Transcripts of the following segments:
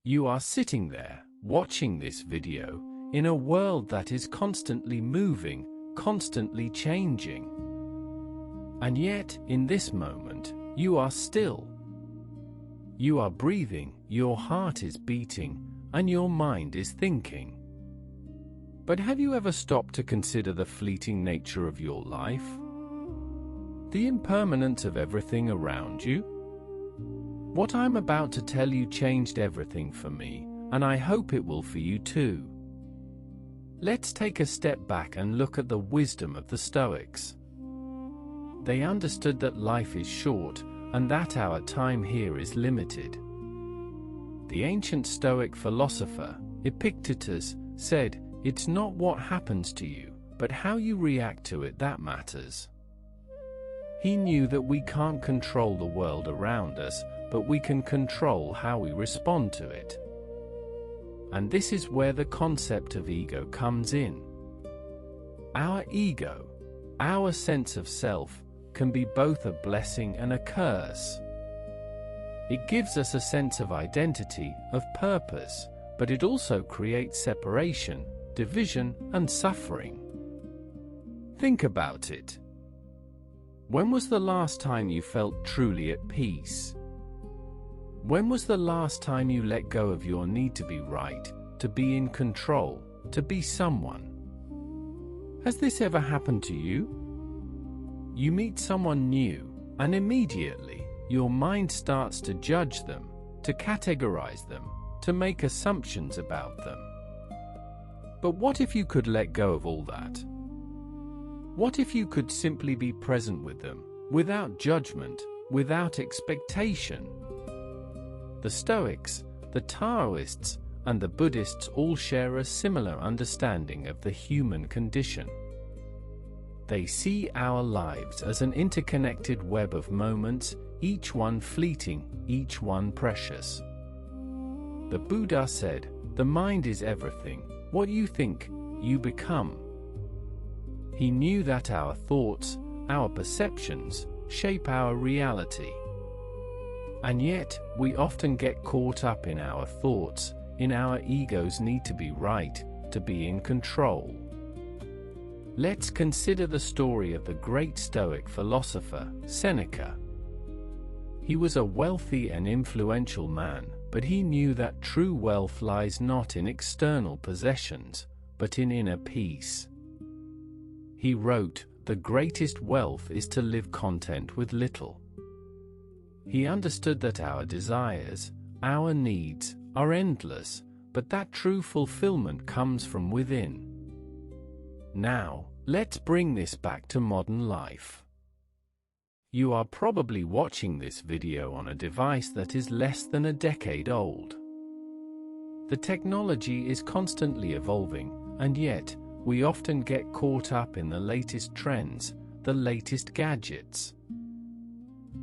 You are sitting there, watching this video, in a world that is constantly moving, constantly changing. And yet, in this moment, you are still. You are breathing, your heart is beating, and your mind is thinking. But have you ever stopped to consider the fleeting nature of your life? The impermanence of everything around you? What I'm about to tell you changed everything for me, and I hope it will for you too. Let's take a step back and look at the wisdom of the Stoics. They understood that life is short, and that our time here is limited. The ancient Stoic philosopher, Epictetus, said, "It's not what happens to you, but how you react to it that matters." He knew that we can't control the world around us, but we can control how we respond to it. And this is where the concept of ego comes in. Our ego, our sense of self, can be both a blessing and a curse. It gives us a sense of identity, of purpose, but it also creates separation, division, and suffering. Think about it. When was the last time you felt truly at peace? When was the last time you let go of your need to be right, to be in control, to be someone? Has this ever happened to you? You meet someone new, and immediately, your mind starts to judge them, to categorize them, to make assumptions about them. But what if you could let go of all that? What if you could simply be present with them, without judgment, without expectation? The Stoics, the Taoists, and the Buddhists all share a similar understanding of the human condition. They see our lives as an interconnected web of moments, each one fleeting, each one precious. The Buddha said, "The mind is everything. What you think, you become." He knew that our thoughts, our perceptions, shape our reality. And yet, we often get caught up in our thoughts, in our ego's need to be right, to be in control. Let's consider the story of the great Stoic philosopher, Seneca. He was a wealthy and influential man, but he knew that true wealth lies not in external possessions, but in inner peace. He wrote, "The greatest wealth is to live content with little." He understood that our desires, our needs, are endless, but that true fulfillment comes from within. Now, let's bring this back to modern life. You are probably watching this video on a device that is less than a decade old. The technology is constantly evolving, and yet, we often get caught up in the latest trends, the latest gadgets.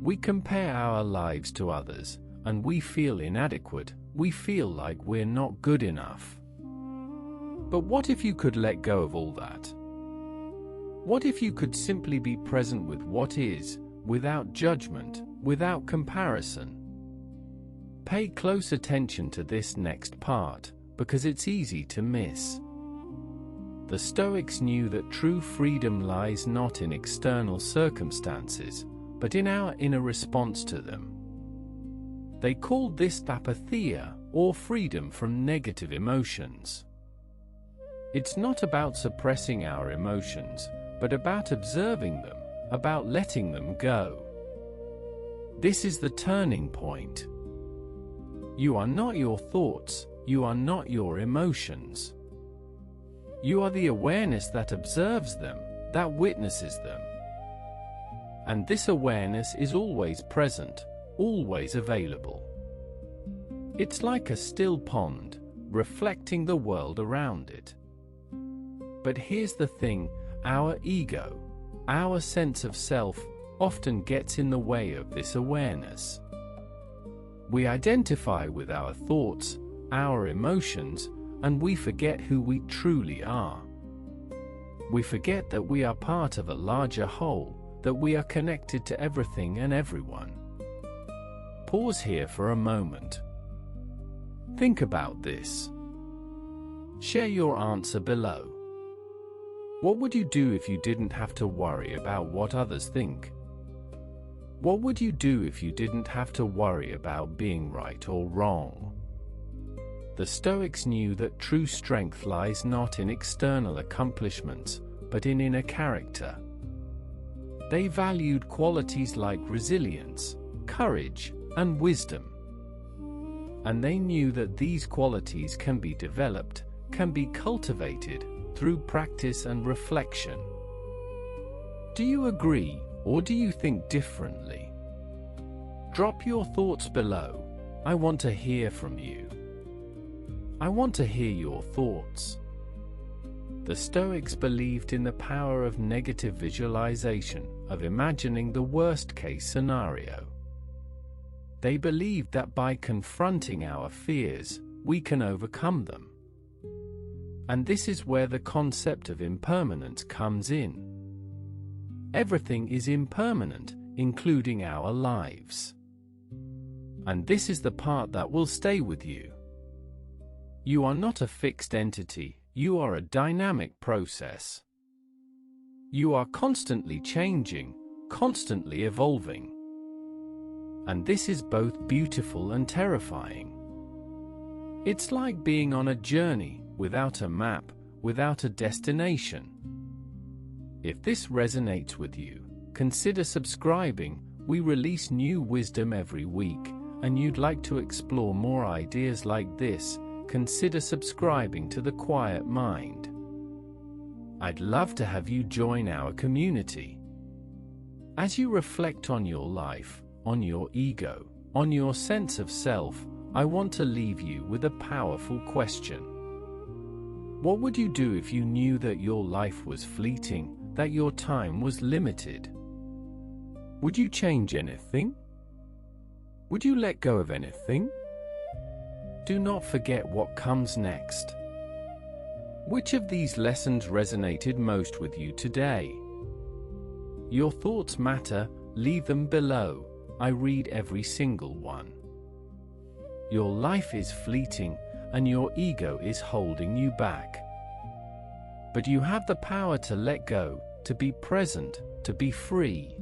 We compare our lives to others, and we feel inadequate, we feel like we're not good enough. But what if you could let go of all that? What if you could simply be present with what is, without judgment, without comparison? Pay close attention to this next part, because it's easy to miss. The Stoics knew that true freedom lies not in external circumstances, but in our inner response to them. They called this apatheia, or freedom from negative emotions. It's not about suppressing our emotions, but about observing them, about letting them go. This is the turning point. You are not your thoughts, you are not your emotions. You are the awareness that observes them, that witnesses them. And this awareness is always present, always available. It's like a still pond, reflecting the world around it. But here's the thing, our ego, our sense of self, often gets in the way of this awareness. We identify with our thoughts, our emotions, and we forget who we truly are. We forget that we are part of a larger whole, that we are connected to everything and everyone. Pause here for a moment. Think about this. Share your answer below. What would you do if you didn't have to worry about what others think? What would you do if you didn't have to worry about being right or wrong? The Stoics knew that true strength lies not in external accomplishments, but in inner character. They valued qualities like resilience, courage, and wisdom. And they knew that these qualities can be developed, can be cultivated, through practice and reflection. Do you agree, or do you think differently? Drop your thoughts below. I want to hear from you. I want to hear your thoughts. The Stoics believed in the power of negative visualization, of imagining the worst-case scenario. They believed that by confronting our fears, we can overcome them. And this is where the concept of impermanence comes in. Everything is impermanent, including our lives. And this is the part that will stay with you. You are not a fixed entity, you are a dynamic process. You are constantly changing, constantly evolving. And this is both beautiful and terrifying. It's like being on a journey, without a map, without a destination. If this resonates with you, consider subscribing. We release new wisdom every week, and you'd like to explore more ideas like this, consider subscribing to The Quiet Mind. I'd love to have you join our community. As you reflect on your life, on your ego, on your sense of self, I want to leave you with a powerful question. What would you do if you knew that your life was fleeting, that your time was limited? Would you change anything? Would you let go of anything? Do not forget what comes next. Which of these lessons resonated most with you today? Your thoughts matter, leave them below. I read every single one. Your life is fleeting, and your ego is holding you back. But you have the power to let go, to be present, to be free.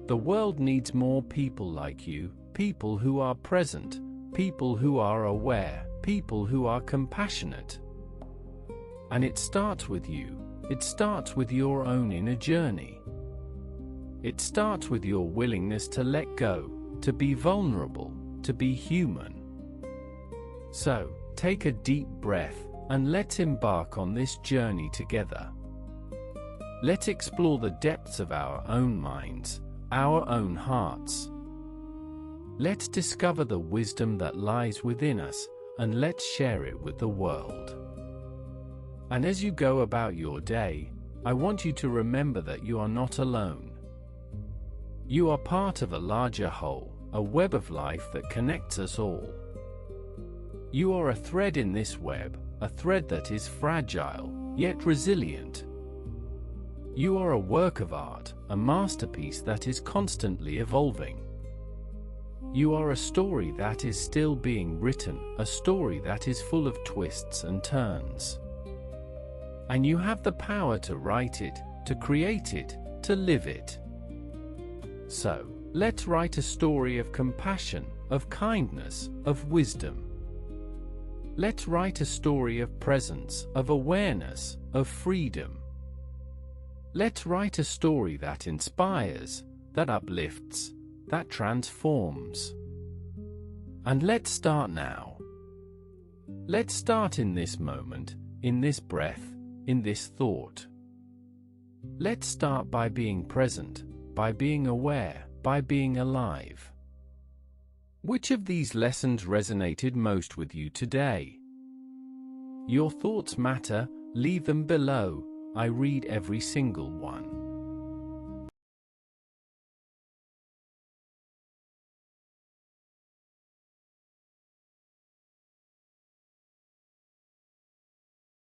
The world needs more people like you, people who are present, people who are aware, people who are compassionate. And it starts with you. It starts with your own inner journey. It starts with your willingness to let go, to be vulnerable, to be human. So, take a deep breath, and let's embark on this journey together. Let's explore the depths of our own minds, our own hearts. Let's discover the wisdom that lies within us, and let's share it with the world. And as you go about your day, I want you to remember that you are not alone. You are part of a larger whole, a web of life that connects us all. You are a thread in this web, a thread that is fragile, yet resilient. You are a work of art, a masterpiece that is constantly evolving. You are a story that is still being written, a story that is full of twists and turns. And you have the power to write it, to create it, to live it. So, let's write a story of compassion, of kindness, of wisdom. Let's write a story of presence, of awareness, of freedom. Let's write a story that inspires, that uplifts, that transforms. And let's start now. Let's start in this moment, in this breath, in this thought. Let's start by being present, by being aware, by being alive. Which of these lessons resonated most with you today? Your thoughts matter, leave them below. I read every single one.